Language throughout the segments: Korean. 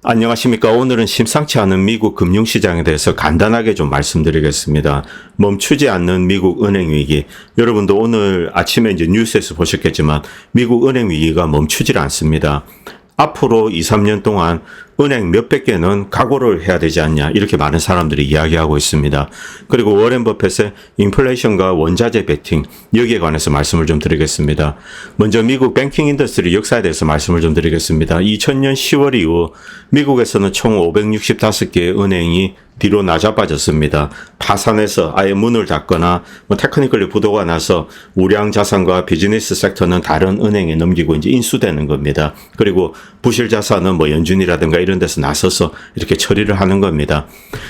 안녕하십니까. 오늘은 심상치 않은 미국 금융시장에 대해서 간단하게 좀 말씀드리겠습니다. 멈추지 않는 미국 은행 위기. 여러분도 오늘 아침에 이제 뉴스에서 보셨겠지만 미국 은행 위기가 멈추질 않습니다. 앞으로 2, 3년 동안 은행 몇백 개는 각오를 해야 되지 않냐, 이렇게 많은 사람들이 이야기하고 있습니다. 그리고 워렌 버핏의 인플레이션과 원자재 베팅, 여기에 관해서 말씀을 좀 드리겠습니다. 먼저 미국 뱅킹 인더스트리 역사에 대해서 말씀을 좀 드리겠습니다. 2000년 10월 이후 미국에서는 총 565개의 은행이 뒤로 나자빠졌습니다. 파산해서 아예 문을 닫거나 테크니컬리 부도가 나서 우량 자산과 비즈니스 섹터는 다른 은행에 넘기고 이제 인수되는 겁니다. 그리고 부실 자산은 연준이라든가 이런 데서 나서서 이렇게 처리를 하는 겁니다.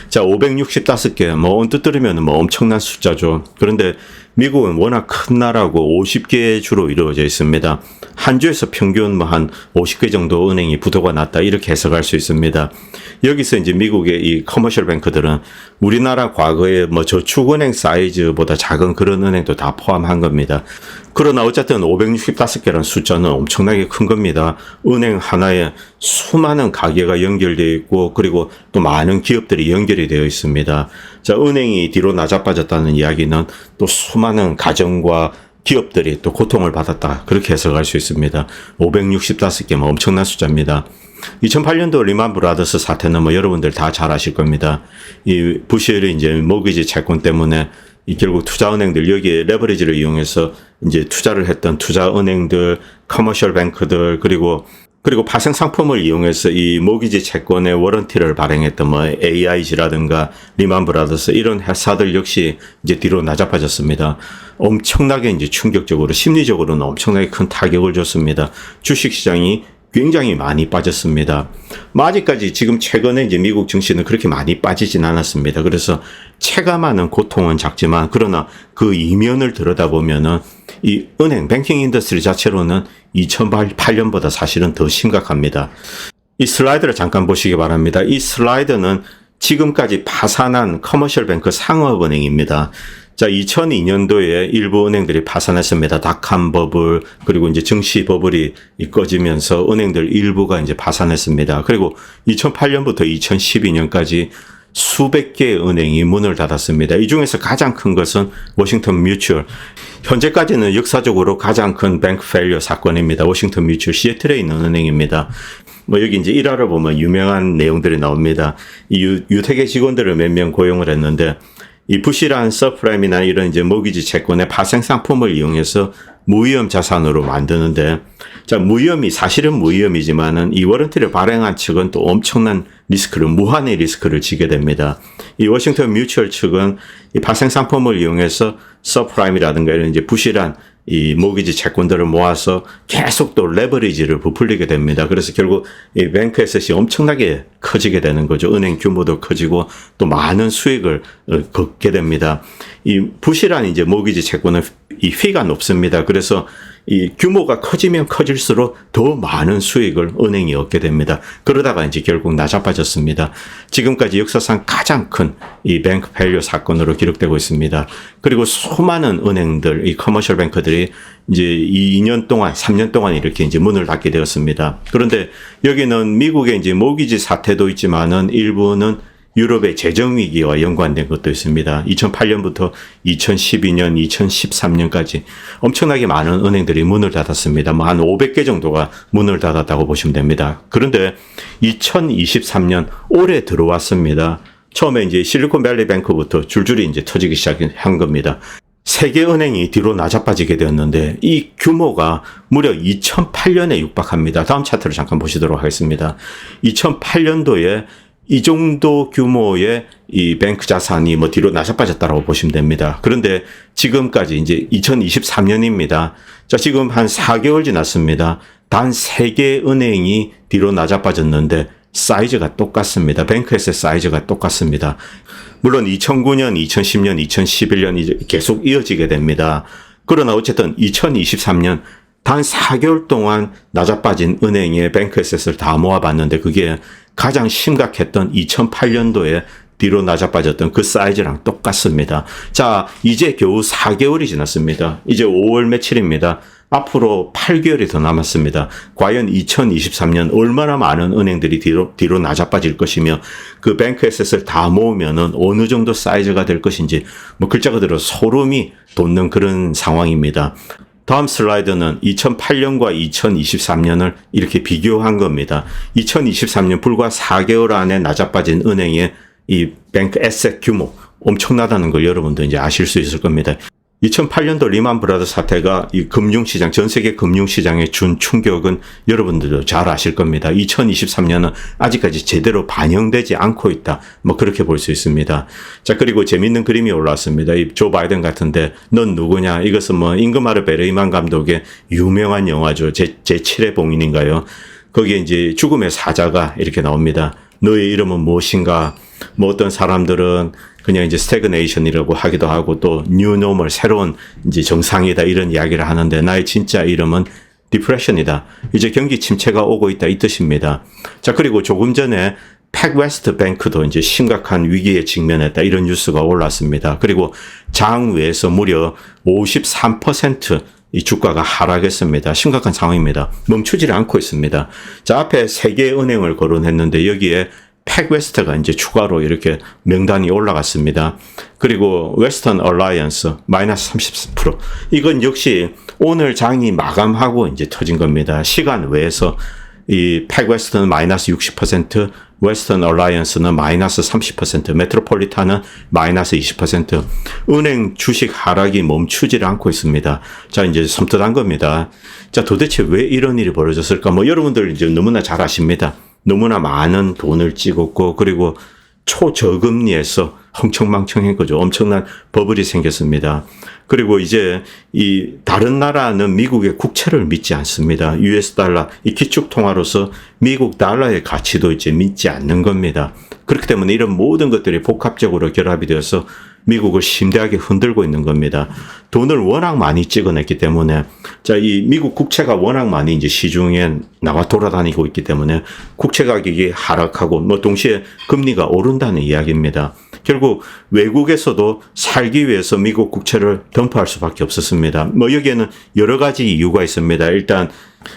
자, 565개, 언뜻 들으면 엄청난 숫자죠. 그런데 미국은 워낙 큰 나라고 50개 주로 이루어져 있습니다. 한 주에서 평균 한 50개 정도 은행이 부도가 났다, 이렇게 해석할 수 있습니다. 여기서 이제 미국의 이 커머셜 뱅크들은 우리나라 과거의 저축은행 사이즈보다 작은 그런 은행도 다 포함한 겁니다. 그러나 어쨌든 565개라는 숫자는 엄청나게 큰 겁니다. 은행 하나에 수많은 가게가 연결되어 있고, 그리고 또 많은 기업들이 연결이 되어 있습니다. 자, 은행이 뒤로 나자빠졌다는 이야기는 또 수많은 가정과 기업들이 또 고통을 받았다, 그렇게 해석할 수 있습니다. 565개, 엄청난 숫자입니다. 2008년도 리만 브라더스 사태는 여러분들 다 잘 아실 겁니다. 이 부실이 이제 모기지 채권 때문에 결국 투자은행들, 여기에 레버리지를 이용해서 이제 투자를 했던 투자은행들, 커머셜 뱅크들, 그리고 파생 상품을 이용해서 이 모기지 채권의 워런티를 발행했던 AIG라든가 리만 브라더스, 이런 회사들 역시 이제 뒤로 나자빠졌습니다. 엄청나게 이제 충격적으로, 심리적으로는 엄청나게 큰 타격을 줬습니다. 주식시장이 굉장히 많이 빠졌습니다. 아직까지 지금 최근에 이제 미국 증시는 그렇게 많이 빠지진 않았습니다. 그래서 체감하는 고통은 작지만, 그러나 그 이면을 들여다보면은 이 은행, 뱅킹 인더스트리 자체로는 2008년보다 사실은 더 심각합니다. 이 슬라이드를 잠깐 보시기 바랍니다. 이 슬라이드는 지금까지 파산한 커머셜 뱅크 상업은행입니다. 자, 2002년도에 일부 은행들이 파산했습니다. 닷컴 버블, 그리고 이제 증시 버블이 꺼지면서 은행들 일부가 이제 파산했습니다. 그리고 2008년부터 2012년까지 수백 개의 은행이 문을 닫았습니다. 이 중에서 가장 큰 것은 워싱턴 뮤추얼. 현재까지는 역사적으로 가장 큰 뱅크 페일리어 사건입니다. 워싱턴 뮤추얼, 시애틀에 있는 은행입니다. 여기 이제 일화를 보면 유명한 내용들이 나옵니다. 이 유태계 직원들을 몇 명 고용을 했는데, 이 부실한 서프라임이나 이런 이제 모기지 채권의 파생 상품을 이용해서 무위험 자산으로 만드는데, 자, 사실은 무위험이지만은 이 워런티를 발행한 측은 또 엄청난 리스크를, 무한의 리스크를 지게 됩니다. 이 워싱턴 뮤추얼 측은 이 파생 상품을 이용해서 서프라임이라든가 이런 이제 부실한 이 모기지 채권들을 모아서 계속 또 레버리지를 부풀리게 됩니다. 그래서 결국 이 뱅크 에셋이 엄청나게 커지게 되는 거죠. 은행 규모도 커지고 또 많은 수익을 걷게 됩니다. 이 부실한 이제 모기지 채권은 이 피가 높습니다. 그래서 이 규모가 커지면 커질수록 더 많은 수익을 은행이 얻게 됩니다. 그러다가 이제 결국 나자빠졌습니다. 지금까지 역사상 가장 큰 이 뱅크 페일리어 사건으로 기록되고 있습니다. 그리고 수많은 은행들, 이 커머셜 뱅크들이 이제 2년 동안, 3년 동안 이렇게 이제 문을 닫게 되었습니다. 그런데 여기는 미국의 이제 모기지 사태도 있지만은 일부는 유럽의 재정위기와 연관된 것도 있습니다. 2008년부터 2012년, 2013년까지 엄청나게 많은 은행들이 문을 닫았습니다. 한 500개 정도가 문을 닫았다고 보시면 됩니다. 그런데 2023년 올해 들어왔습니다. 처음에 이제 실리콘밸리 뱅크부터 줄줄이 이제 터지기 시작한 겁니다. 세계 은행이 뒤로 나자빠지게 되었는데 이 규모가 무려 2008년에 육박합니다. 다음 차트를 잠깐 보시도록 하겠습니다. 2008년도에 이 정도 규모의 이 뱅크 자산이 뒤로 나자빠졌다라고 보시면 됩니다. 그런데 지금까지 이제 2023년입니다. 자, 지금 한 4개월 지났습니다. 단 3개 은행이 뒤로 나자빠졌는데 사이즈가 똑같습니다. 뱅크 에셋 사이즈가 똑같습니다. 물론 2009년, 2010년, 2011년이 계속 이어지게 됩니다. 그러나 어쨌든 2023년 단 4개월 동안 나자빠진 은행의 뱅크 에셋을 다 모아봤는데 그게 가장 심각했던 2008년도에 뒤로 나자빠졌던 그 사이즈랑 똑같습니다. 자, 이제 겨우 4개월이 지났습니다. 이제 5월 며칠입니다. 앞으로 8개월이 더 남았습니다. 과연 2023년 얼마나 많은 은행들이 뒤로 낮아빠질 것이며 그 뱅크 에셋을 다 모으면은 어느 정도 사이즈가 될 것인지 뭐 글자 그대로 소름이 돋는 그런 상황입니다. 다음 슬라이드는 2008년과 2023년을 이렇게 비교한 겁니다. 2023년 불과 4개월 안에 낮아빠진 은행의 이 뱅크 에셋 규모 엄청나다는 걸 여러분도 이제 아실 수 있을 겁니다. 2008년도 리만 브라더 사태가 이 금융시장, 전 세계 금융시장에 준 충격은 여러분들도 잘 아실 겁니다. 2023년은 아직까지 제대로 반영되지 않고 있다. 뭐 그렇게 볼 수 있습니다. 자, 그리고 재밌는 그림이 올라왔습니다. 이 조 바이든 같은데 넌 누구냐? 이것은 뭐 잉그마르 베르그만 감독의 유명한 영화죠. 제7의 봉인인가요? 거기에 이제 죽음의 사자가 이렇게 나옵니다. 너의 이름은 무엇인가? 뭐 어떤 사람들은 그냥 이제 스태그네이션이라고 하기도 하고 또 뉴노멀 새로운 이제 정상이다 이런 이야기를 하는데 나의 진짜 이름은 디프레션이다. 이제 경기 침체가 오고 있다 이 뜻입니다. 자, 그리고 조금 전에 팩웨스트 뱅크도 이제 심각한 위기에 직면했다 이런 뉴스가 올랐습니다. 그리고 장외에서 무려 53% 이 주가가 하락했습니다. 심각한 상황입니다. 멈추지를 않고 있습니다. 자, 앞에 3개의 은행을 거론했는데 여기에 팩웨스트가 이제 추가로 이렇게 명단이 올라갔습니다. 그리고 웨스턴 얼라이언스 마이너스 30%. 이건 역시 오늘 장이 마감하고 이제 터진 겁니다. 시간 외에서 이 팩웨스트는 마이너스 60%, 웨스턴 얼라이언스는 마이너스 30%, 메트로폴리탄은 마이너스 20%. 은행 주식 하락이 멈추지를 않고 있습니다. 자, 이제 섬뜩한 겁니다. 자, 도대체 왜 이런 일이 벌어졌을까? 뭐 여러분들 이제 너무나 잘 아십니다. 너무나 많은 돈을 찍었고 그리고 초저금리에서 흥청망청한 거죠. 엄청난 버블이 생겼습니다. 그리고 이제 이 다른 나라는 미국의 국채를 믿지 않습니다. US 달러, 이 기축통화로서 미국 달러의 가치도 이제 믿지 않는 겁니다. 그렇기 때문에 이런 모든 것들이 복합적으로 결합이 되어서 미국을 심대하게 흔들고 있는 겁니다. 돈을 워낙 많이 찍어냈기 때문에, 자, 이 미국 국채가 워낙 많이 이제 시중에 나와 돌아다니고 있기 때문에 국채 가격이 하락하고 뭐 동시에 금리가 오른다는 이야기입니다. 결국 외국에서도 살기 위해서 미국 국채를 덤프할 수밖에 없었습니다. 뭐 여기에는 여러 가지 이유가 있습니다. 일단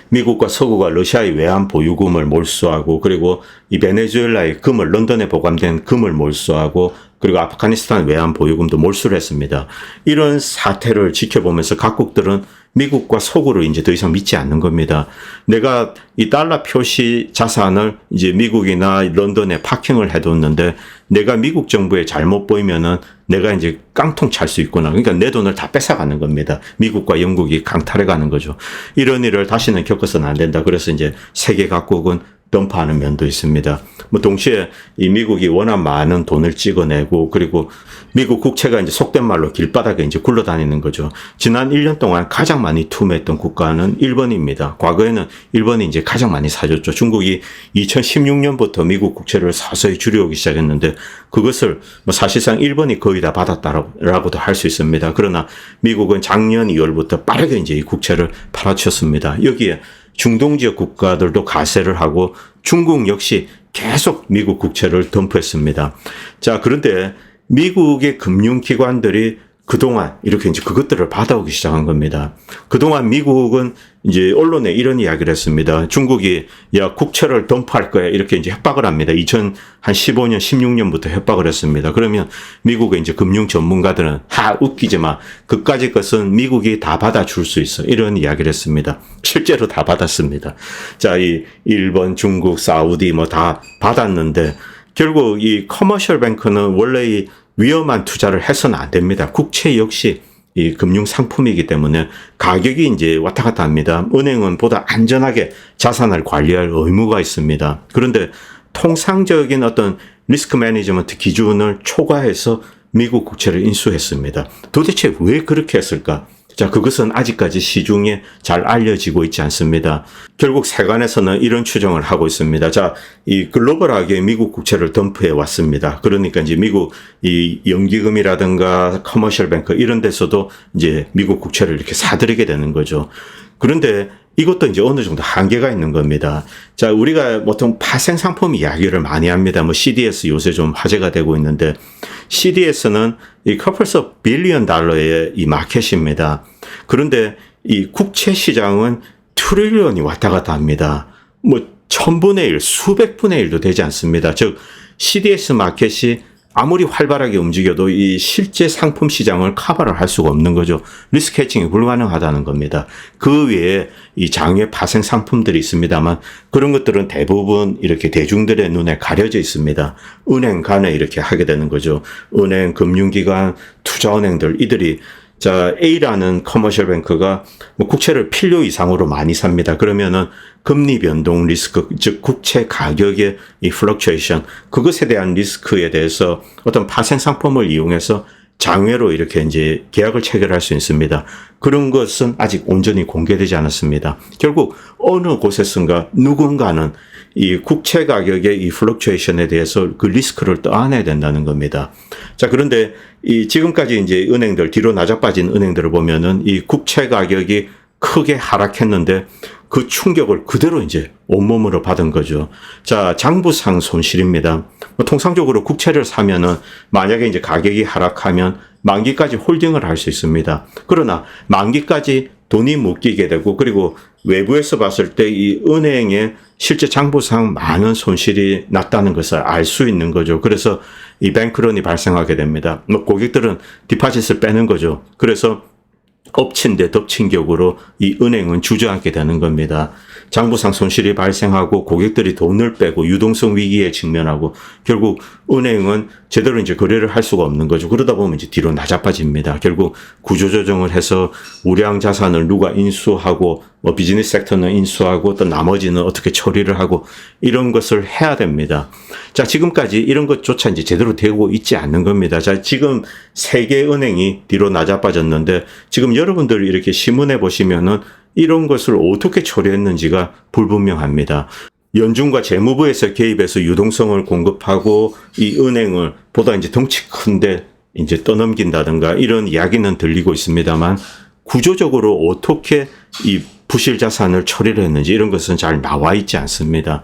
미국과 서구가 러시아의 외환 보유금을 몰수하고 그리고 이 베네수엘라의 금을 런던에 보관된 금을 몰수하고 그리고 아프가니스탄 외환 보유금도 몰수를 했습니다. 이런 사태를 지켜보면서 각국들은 미국과 서구를 이제 더 이상 믿지 않는 겁니다. 내가 이 달러 표시 자산을 이제 미국이나 런던에 파킹을 해뒀는데 내가 미국 정부에 잘못 보이면은 내가 이제 깡통 찰 수 있구나. 그러니까 내 돈을 다 뺏어가는 겁니다. 미국과 영국이 강탈해가는 거죠. 이런 일을 다시는 겪어서는 안 된다. 그래서 이제 세계 각국은 덤프하는 면도 있습니다. 뭐 동시에 이 미국이 워낙 많은 돈을 찍어내고 그리고 미국 국채가 이제 속된 말로 길바닥에 이제 굴러다니는 거죠. 지난 1년 동안 가장 많이 투매했던 국가는 일본입니다. 과거에는 일본이 이제 가장 많이 사줬죠. 중국이 2016년부터 미국 국채를 서서히 줄여오기 시작했는데 그것을 뭐 사실상 일본이 거의 다 받았다라고도 할 수 있습니다. 그러나 미국은 작년 2월부터 빠르게 이제 이 국채를 팔아쳤습니다. 여기에 중동 지역 국가들도 가세를 하고 중국 역시 계속 미국 국채를 덤프했습니다. 자, 그런데 미국의 금융기관들이 그동안 이렇게 이제 그것들을 받아오기 시작한 겁니다. 그동안 미국은 이제 언론에 이런 이야기를 했습니다. 중국이 야 국채를 덤프할 거야 이렇게 이제 협박을 합니다. 2015년, 16년부터 협박을 했습니다. 그러면 미국의 이제 금융 전문가들은 웃기지 마. 그까짓 것은 미국이 다 받아줄 수 있어. 이런 이야기를 했습니다. 실제로 다 받았습니다. 자, 이 일본, 중국, 사우디 뭐 다 받았는데 결국 이 커머셜 뱅크는 원래 이 위험한 투자를 해서는 안 됩니다. 국채 역시 이 금융 상품이기 때문에 가격이 이제 왔다 갔다 합니다. 은행은 보다 안전하게 자산을 관리할 의무가 있습니다. 그런데 통상적인 어떤 리스크 매니지먼트 기준을 초과해서 미국 국채를 인수했습니다. 도대체 왜 그렇게 했을까? 자, 그것은 아직까지 시중에 잘 알려지고 있지 않습니다. 결국 세관에서는 이런 추정을 하고 있습니다. 자, 이 글로벌하게 미국 국채를 덤프해 왔습니다. 그러니까 이제 미국 이 연기금이라든가 커머셜 뱅크 이런 데서도 이제 미국 국채를 이렇게 사들이게 되는 거죠. 그런데 이것도 이제 어느 정도 한계가 있는 겁니다. 자, 우리가 보통 파생 상품 이야기를 많이 합니다. 뭐 CDS 요새 좀 화제가 되고 있는데 CDS는 이 커플스 오브 빌리언 달러의 이 마켓입니다. 그런데 이 국채 시장은 트릴리언이 왔다 갔다 합니다. 뭐 1000분의 1, 수백 분의 1도 되지 않습니다. 즉 CDS 마켓이 아무리 활발하게 움직여도 이 실제 상품 시장을 커버를 할 수가 없는 거죠. 리스크 해칭이 불가능하다는 겁니다. 그 외에 이 장외 파생 상품들이 있습니다만 그런 것들은 대부분 이렇게 대중들의 눈에 가려져 있습니다. 은행 간에 이렇게 하게 되는 거죠. 은행, 금융기관, 투자은행들 이들이 자, A라는 커머셜 뱅크가 뭐 국채를 필요 이상으로 많이 삽니다. 그러면은 금리 변동 리스크, 즉 국채 가격의 이 플럭추에이션, 그것에 대한 리스크에 대해서 어떤 파생 상품을 이용해서 장외로 이렇게 이제 계약을 체결할 수 있습니다. 그런 것은 아직 온전히 공개되지 않았습니다. 결국 어느 곳에선가 누군가는 이 국채 가격의 이 플럭추에이션에 대해서 그 리스크를 떠안아야 된다는 겁니다. 자, 그런데 이 지금까지 이제 은행들, 뒤로 낮아빠진 은행들을 보면은 이 국채 가격이 크게 하락했는데 그 충격을 그대로 이제 온몸으로 받은 거죠. 자, 장부상 손실입니다. 통상적으로 국채를 사면은 만약에 이제 가격이 하락하면 만기까지 홀딩을 할 수 있습니다. 그러나 만기까지 돈이 묶이게 되고 그리고 외부에서 봤을 때 이 은행에 실제 장부상 많은 손실이 났다는 것을 알 수 있는 거죠. 그래서 이 뱅크런이 발생하게 됩니다. 고객들은 디파짓을 빼는 거죠. 그래서 엎친 데 덮친 격으로 이 은행은 주저앉게 되는 겁니다. 장부상 손실이 발생하고 고객들이 돈을 빼고 유동성 위기에 직면하고 결국 은행은 제대로 이제 거래를 할 수가 없는 거죠. 그러다 보면 이제 뒤로 낮아빠집니다. 결국 구조조정을 해서 우량 자산을 누가 인수하고 뭐 비즈니스 섹터는 인수하고 또 나머지는 어떻게 처리를 하고 이런 것을 해야 됩니다. 자, 지금까지 이런 것조차 이제 제대로 되고 있지 않는 겁니다. 자, 지금 세계 은행이 뒤로 낮아빠졌는데 지금 여러분들 이렇게 신문에 보시면은 이런 것을 어떻게 처리했는지가 불분명합니다. 연준과 재무부에서 개입해서 유동성을 공급하고 이 은행을 보다 이제 덩치 큰데 이제 떠넘긴다든가 이런 이야기는 들리고 있습니다만 구조적으로 어떻게 이 부실 자산을 처리를 했는지 이런 것은 잘 나와 있지 않습니다.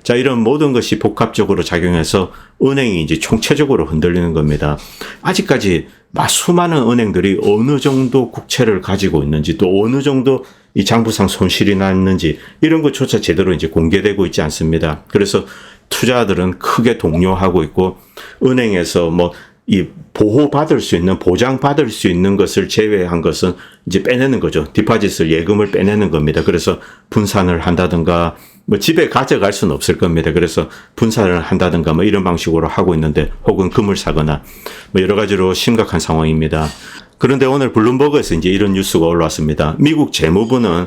자, 이런 모든 것이 복합적으로 작용해서 은행이 이제 총체적으로 흔들리는 겁니다. 아직까지 수많은 은행들이 어느 정도 국채를 가지고 있는지 또 어느 정도 이 장부상 손실이 났는지 이런 것조차 제대로 이제 공개되고 있지 않습니다. 그래서 투자자들은 크게 동요하고 있고 은행에서 뭐 이 보호받을 수 있는, 보장받을 수 있는 것을 제외한 것은 이제 빼내는 거죠. 디파짓을, 예금을 빼내는 겁니다. 그래서 분산을 한다든가, 뭐 집에 가져갈 수는 없을 겁니다. 그래서 분산을 한다든가 뭐 이런 방식으로 하고 있는데, 혹은 금을 사거나 뭐 여러 가지로 심각한 상황입니다. 그런데 오늘 블룸버그에서 이제 이런 뉴스가 올라왔습니다. 미국 재무부는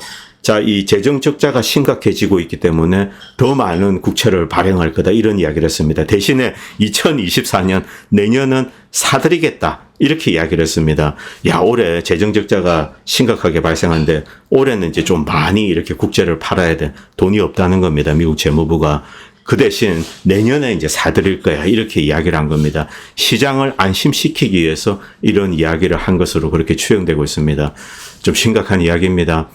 자, 이 재정 적자가 심각해지고 있기 때문에 더 많은 국채를 발행할 거다 이런 이야기를 했습니다. 대신에 2024년 내년은 사들이겠다 이렇게 이야기를 했습니다. 야, 올해 재정 적자가 심각하게 발생하는데 올해는 이제 좀 많이 이렇게 국채를 팔아야 돼. 돈이 없다는 겁니다. 미국 재무부가. 그 대신 내년에 이제 사들일 거야. 이렇게 이야기를 한 겁니다. 시장을 안심시키기 위해서 이런 이야기를 한 것으로 그렇게 추정되고 있습니다. 좀 심각한 이야기입니다.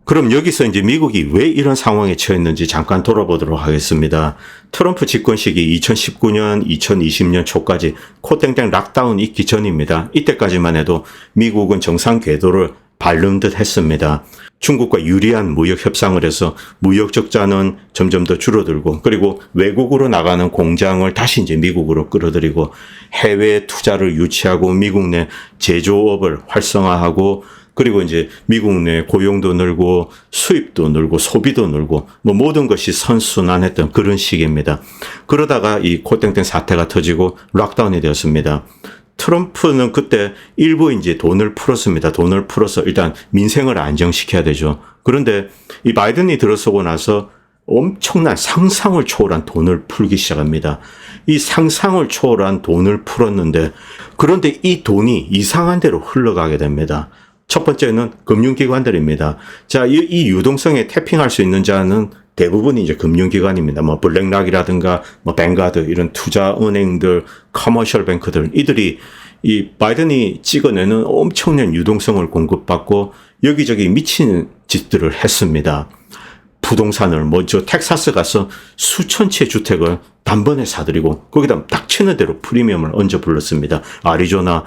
그럼 여기서 이제 미국이 왜 이런 상황에 처했는지 잠깐 돌아보도록 하겠습니다. 트럼프 집권 시기 2019년, 2020년 초까지 코땡땡 락다운 있기 전입니다. 이때까지만 해도 미국은 정상 궤도를 밟는 듯 했습니다. 중국과 유리한 무역 협상을 해서 무역 적자는 점점 더 줄어들고 그리고 외국으로 나가는 공장을 다시 이제 미국으로 끌어들이고 해외 투자를 유치하고 미국 내 제조업을 활성화하고 그리고 이제 미국 내 고용도 늘고 수입도 늘고 소비도 늘고 뭐 모든 것이 선순환했던 그런 시기입니다. 그러다가 이 코땡땡 사태가 터지고 락다운이 되었습니다. 트럼프는 그때 일부 이제 돈을 풀었습니다. 돈을 풀어서 일단 민생을 안정시켜야 되죠. 그런데 이 바이든이 들어서고 나서 엄청난 상상을 초월한 돈을 풀기 시작합니다. 이 상상을 초월한 돈을 풀었는데 그런데 이 돈이 이상한 데로 흘러가게 됩니다. 첫 번째는 금융기관들입니다. 자, 이 유동성에 태핑할 수 있는 자는 대부분이 이제 금융기관입니다. 뭐 블랙락이라든가 뭐 뱅가드 이런 투자은행들, 커머셜 뱅크들 이들이 이 바이든이 찍어내는 엄청난 유동성을 공급받고 여기저기 미친 짓들을 했습니다. 부동산을 저 텍사스 가서 수천 채 주택을 단번에 사들이고 거기다 닥치는 대로 프리미엄을 얹어 불렀습니다. 아리조나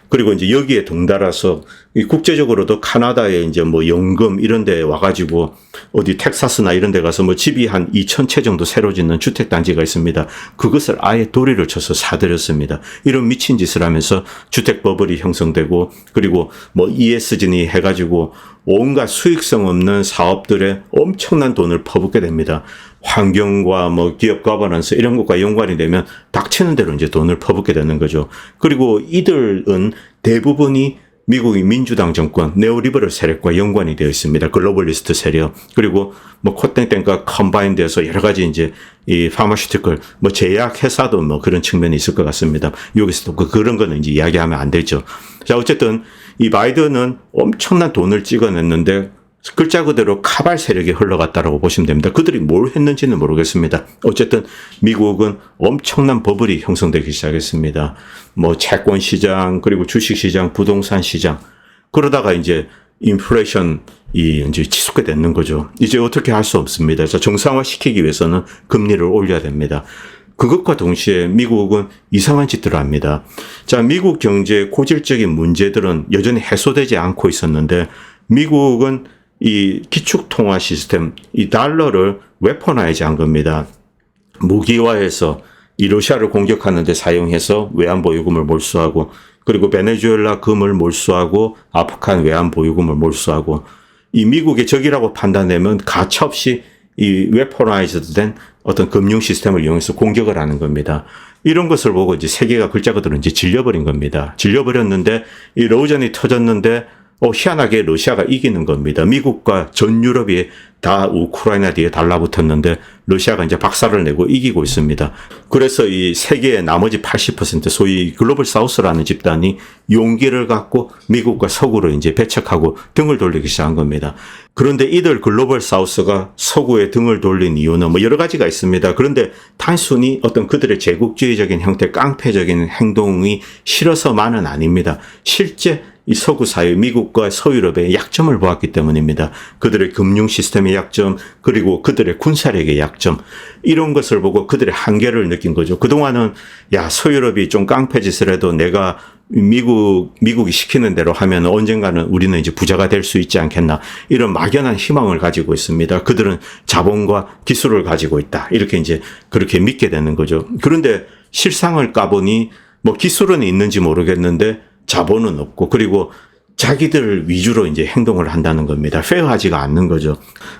그리고 이제 여기에 덩달아서 국제적으로도 카나다에 이제 연금 이런 데 와가지고 어디 텍사스나 이런 데 가서 집이 한 2,000채 정도 새로 짓는 주택 단지가 있습니다. 그것을 아예 도리를 쳐서 사들였습니다. 이런 미친 짓을 하면서 주택 버블이 형성되고 그리고 ESG니 해가지고 온갖 수익성 없는 사업들에 엄청난 돈을 퍼붓게 됩니다. 환경과 기업 거버넌스 이런 것과 연관이 되면 닥치는 대로 이제 돈을 퍼붓게 되는 거죠. 그리고 이들은 대부분이 미국의 민주당 정권, 네오리버럴 세력과 연관이 되어 있습니다. 글로벌리스트 세력. 그리고 콧땡땡과 컴바인드해서 여러 가지 이제 이 파마슈티컬, 제약 회사도 그런 측면이 있을 것 같습니다. 여기서도 그런 거는 이제 이야기하면 안 되죠. 자, 어쨌든 이 바이든은 엄청난 돈을 찍어냈는데 글자 그대로 카발 세력이 흘러갔다라고 보시면 됩니다. 그들이 뭘 했는지는 모르겠습니다. 어쨌든 미국은 엄청난 버블이 형성되기 시작했습니다. 채권 시장, 그리고 주식 시장, 부동산 시장. 그러다가 이제 인플레이션이 이제 치솟게 되는 거죠. 이제 어떻게 할 수 없습니다. 그래서 정상화 시키기 위해서는 금리를 올려야 됩니다. 그것과 동시에 미국은 이상한 짓들을 합니다. 자, 미국 경제의 고질적인 문제들은 여전히 해소되지 않고 있었는데 미국은 이 기축통화 시스템, 이 달러를 웨퍼나이즈 한 겁니다. 무기화해서 이 러시아를 공격하는 데 사용해서 외환보유금을 몰수하고 그리고 베네수엘라 금을 몰수하고 아프간 외환보유금을 몰수하고 이 미국의 적이라고 판단되면 가차없이 이 웨퍼나이즈드 된 어떤 금융 시스템을 이용해서 공격을 하는 겁니다. 이런 것을 보고 이제 세계가 글자 그대로 이제 질려버린 겁니다. 질려버렸는데 이 러전이 터졌는데 희한하게 러시아가 이기는 겁니다. 미국과 전 유럽이 다 우크라이나 뒤에 달라붙었는데 러시아가 이제 박살을 내고 이기고 있습니다. 그래서 이 세계의 나머지 80% 소위 글로벌 사우스라는 집단이 용기를 갖고 미국과 서구로 이제 배척하고 등을 돌리기 시작한 겁니다. 그런데 이들 글로벌 사우스가 서구에 등을 돌린 이유는 여러 가지가 있습니다. 그런데 단순히 어떤 그들의 제국주의적인 형태, 깡패적인 행동이 싫어서만은 아닙니다. 실제 이 서구 사회, 미국과 서유럽의 약점을 보았기 때문입니다. 그들의 금융 시스템의 약점, 그리고 그들의 군사력의 약점, 이런 것을 보고 그들의 한계를 느낀 거죠. 그동안은 서유럽이 좀 깡패짓을 해도 내가 미국이 시키는 대로 하면 언젠가는 우리는 이제 부자가 될 수 있지 않겠나, 이런 막연한 희망을 가지고 있습니다. 그들은 자본과 기술을 가지고 있다, 이렇게 이제 그렇게 믿게 되는 거죠. 그런데 실상을 까보니 기술은 있는지 모르겠는데 자본은 없고, 그리고 자기들 위주로 이제 행동을 한다는 겁니다. 페어하지가 않는 거죠.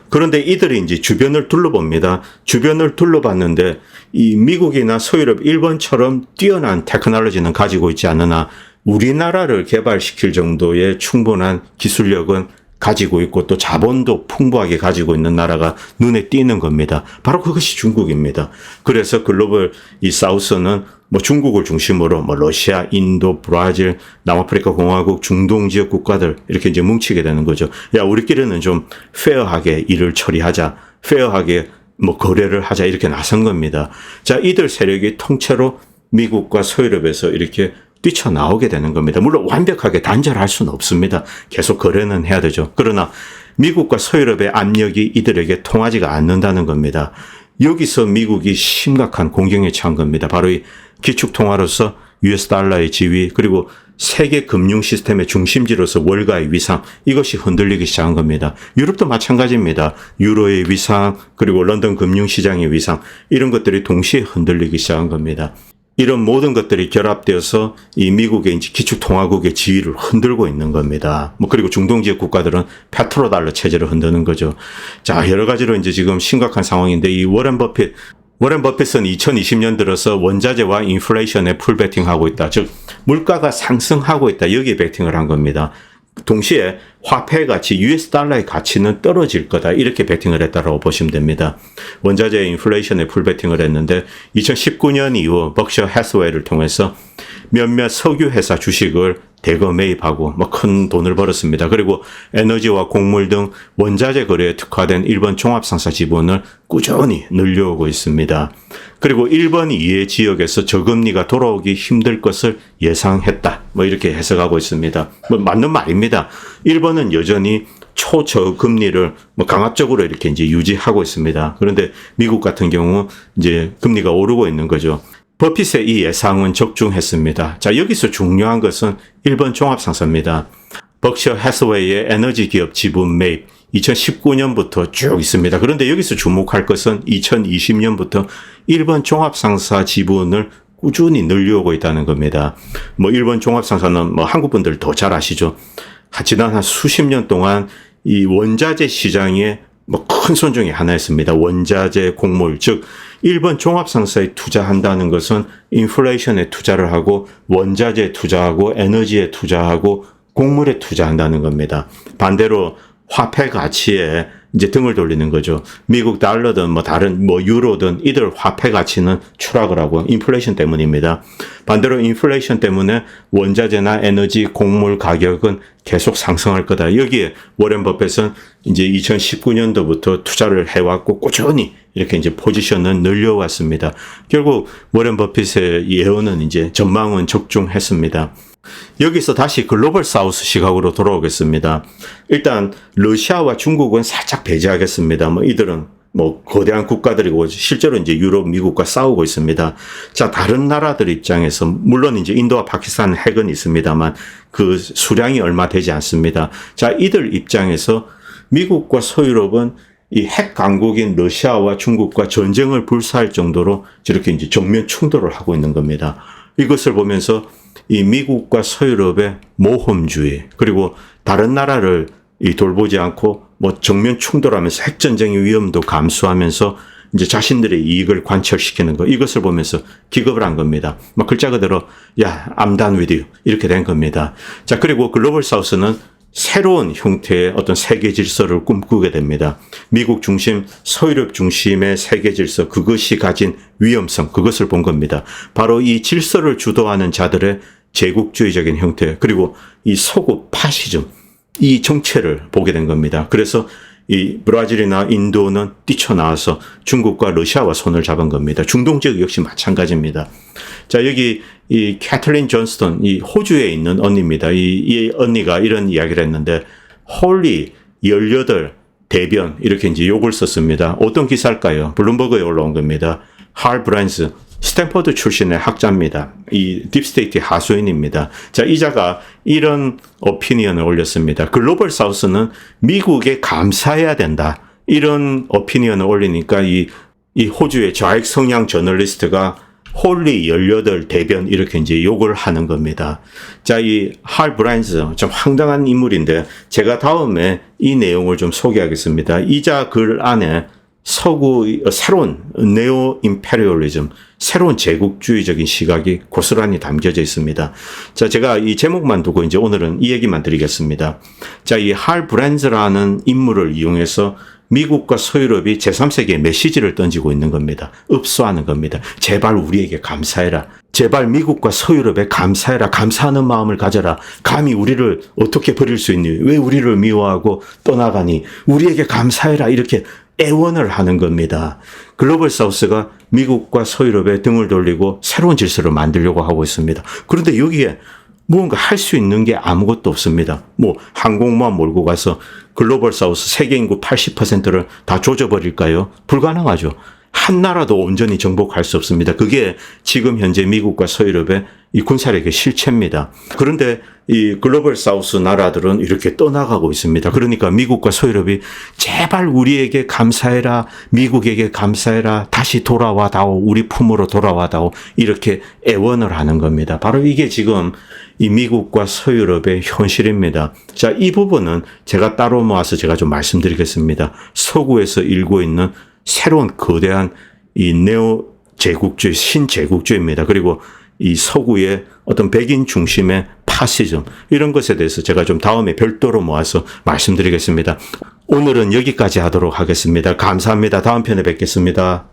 그런데 이들이 이제 주변을 둘러봅니다. 주변을 둘러봤는데 이 미국이나 서유럽, 일본처럼 뛰어난 테크놀로지는 가지고 있지 않으나 우리나라를 개발시킬 정도의 충분한 기술력은 가지고 있고 또 자본도 풍부하게 가지고 있는 나라가 눈에 띄는 겁니다. 바로 그것이 중국입니다. 그래서 글로벌 이 사우스는 중국을 중심으로 러시아, 인도, 브라질, 남아프리카 공화국, 중동 지역 국가들 이렇게 이제 뭉치게 되는 거죠. 우리끼리는 좀 페어하게 일을 처리하자, 페어하게 거래를 하자, 이렇게 나선 겁니다. 자, 이들 세력이 통째로 미국과 서유럽에서 이렇게 뛰쳐나오게 되는 겁니다. 물론 완벽하게 단절할 수는 없습니다. 계속 거래는 해야 되죠. 그러나 미국과 서유럽의 압력이 이들에게 통하지가 않는다는 겁니다. 여기서 미국이 심각한 공경에 처한 겁니다. 바로 이 기축통화로서 US 달러의 지위, 그리고 세계 금융 시스템의 중심지로서 월가의 위상, 이것이 흔들리기 시작한 겁니다. 유럽도 마찬가지입니다. 유로의 위상, 그리고 런던 금융시장의 위상, 이런 것들이 동시에 흔들리기 시작한 겁니다. 이런 모든 것들이 결합되어서 이 미국의 이제 기축통화국의 지위를 흔들고 있는 겁니다. 그리고 중동 지역 국가들은 페트로달러 체제를 흔드는 거죠. 자, 여러 가지로 이제 지금 심각한 상황인데, 이 워렌 버핏은 2020년 들어서 원자재와 인플레이션에 풀 베팅하고 있다. 즉, 물가가 상승하고 있다. 여기에 베팅을 한 겁니다. 동시에 화폐 가치, US 달러의 가치는 떨어질 거다, 이렇게 베팅을 했다고 보시면 됩니다. 원자재 인플레이션에 풀 베팅을 했는데 2019년 이후 벅셔 해스웨이를 통해서 몇몇 석유 회사 주식을 대거 매입하고 큰 돈을 벌었습니다. 그리고 에너지와 곡물 등 원자재 거래에 특화된 일본 종합상사 지분을 꾸준히 늘려오고 있습니다. 그리고 일본 이외 지역에서 저금리가 돌아오기 힘들 것을 예상했다, 이렇게 해석하고 있습니다. 맞는 말입니다. 일본은 여전히 초저금리를 뭐 강압적으로 이렇게 이제 유지하고 있습니다. 그런데 미국 같은 경우 이제 금리가 오르고 있는 거죠. 버핏의 이 예상은 적중했습니다. 자, 여기서 중요한 것은 1번 종합상사입니다. 벅셔 해서웨이의 에너지 기업 지분 매입 2019년부터 쭉 있습니다. 그런데 여기서 주목할 것은 2020년부터 1번 종합상사 지분을 꾸준히 늘려오고 있다는 겁니다. 뭐 1번 종합상사는 뭐 한국 분들 더 잘 아시죠. 지난 한 수십 년 동안 이 원자재 시장에 뭐 큰 손 중에 하나였습니다. 원자재 곡물, 즉 1번 종합상사에 투자한다는 것은 인플레이션에 투자를 하고 원자재에 투자하고 에너지에 투자하고 곡물에 투자한다는 겁니다. 반대로 화폐 가치에 이제 등을 돌리는 거죠. 미국 달러든 뭐 다른 뭐 유로든 이들 화폐 가치는 추락을 하고 인플레이션 때문입니다. 반대로 인플레이션 때문에 원자재나 에너지, 곡물 가격은 계속 상승할 거다. 여기에 워렌 버핏은 이제 2019년도부터 투자를 해왔고 꾸준히 이렇게 이제 포지션을 늘려왔습니다. 결국 워렌 버핏의 예언은 이제 전망은 적중했습니다. 여기서 다시 글로벌 사우스 시각으로 돌아오겠습니다. 일단 러시아와 중국은 살짝 배제하겠습니다. 뭐 이들은 뭐 거대한 국가들이고 실제로 이제 유럽, 미국과 싸우고 있습니다. 자, 다른 나라들 입장에서 물론 이제 인도와 파키스탄 핵은 있습니다만 그 수량이 얼마 되지 않습니다. 자, 이들 입장에서 미국과 서유럽은 이 핵 강국인 러시아와 중국과 전쟁을 불사할 정도로 저렇게 이제 정면 충돌을 하고 있는 겁니다. 이것을 보면서 이 미국과 서유럽의 모험주의 그리고 다른 나라를 돌보지 않고 뭐 정면 충돌하면서 핵전쟁의 위험도 감수하면서 이제 자신들의 이익을 관철시키는 거 이것을 보면서 기겁을 한 겁니다. 막 글자 그대로 야, I'm done with you 이렇게 된 겁니다. 자, 그리고 글로벌 사우스는 새로운 형태의 어떤 세계 질서를 꿈꾸게 됩니다. 미국 중심, 서유럽 중심의 세계 질서, 그것이 가진 위험성, 그것을 본 겁니다. 바로 이 질서를 주도하는 자들의 제국주의적인 형태, 그리고 이 서구 파시즘, 이 정체를 보게 된 겁니다. 그래서 이 브라질이나 인도는 뛰쳐나와서 중국과 러시아와 손을 잡은 겁니다. 중동 지역 역시 마찬가지입니다. 자, 여기 이 캐틀린 존스턴, 이 호주에 있는 언니입니다. 이 언니가 이런 이야기를 했는데, 홀리 18 대변, 이렇게 이제 욕을 썼습니다. 어떤 기사일까요? 블룸버그에 올라온 겁니다. 할 브랜스, 스탠퍼드 출신의 학자입니다. 이 딥스테이트 하수인입니다. 자, 이자가 이런 오피니언을 올렸습니다. 글로벌 사우스는 미국에 감사해야 된다. 이런 오피니언을 올리니까 이 호주의 좌익 성향 저널리스트가 홀리 18 대변 이렇게 이제 욕을 하는 겁니다. 자, 이 할 브랜스 좀 황당한 인물인데 제가 다음에 이 내용을 좀 소개하겠습니다. 이자 글 안에 서구 새로운 네오 임페리얼리즘, 새로운 제국주의적인 시각이 고스란히 담겨져 있습니다. 자, 제가 이 제목만 두고 이제 오늘은 이 얘기만 드리겠습니다. 자, 이 할 브랜즈라는 인물을 이용해서 미국과 서유럽이 제3세계에 메시지를 던지고 있는 겁니다. 읍소하는 겁니다. 제발 우리에게 감사해라. 제발 미국과 서유럽에 감사해라. 감사하는 마음을 가져라. 감히 우리를 어떻게 버릴 수 있니? 왜 우리를 미워하고 떠나가니? 우리에게 감사해라. 이렇게 애원을 하는 겁니다. 글로벌 사우스가 미국과 서유럽에 등을 돌리고 새로운 질서를 만들려고 하고 있습니다. 그런데 여기에 무언가 할 수 있는 게 아무것도 없습니다. 뭐 항공모함 몰고 가서 글로벌 사우스 세계 인구 80%를 다 조져버릴까요? 불가능하죠. 한 나라도 온전히 정복할 수 없습니다. 그게 지금 현재 미국과 서유럽의 이 군사력의 실체입니다. 그런데 이 글로벌 사우스 나라들은 이렇게 떠나가고 있습니다. 그러니까 미국과 서유럽이 제발 우리에게 감사해라, 미국에게 감사해라, 다시 돌아와다오, 우리 품으로 돌아와다오, 이렇게 애원을 하는 겁니다. 바로 이게 지금 이 미국과 서유럽의 현실입니다. 자, 이 부분은 제가 따로 모아서 제가 좀 말씀드리겠습니다. 서구에서 일고 있는 새로운 거대한 이 네오 제국주의, 신제국주의입니다. 그리고 이 서구의 어떤 백인 중심의 파시즘, 이런 것에 대해서 제가 좀 다음에 별도로 모아서 말씀드리겠습니다. 오늘은 여기까지 하도록 하겠습니다. 감사합니다. 다음 편에 뵙겠습니다.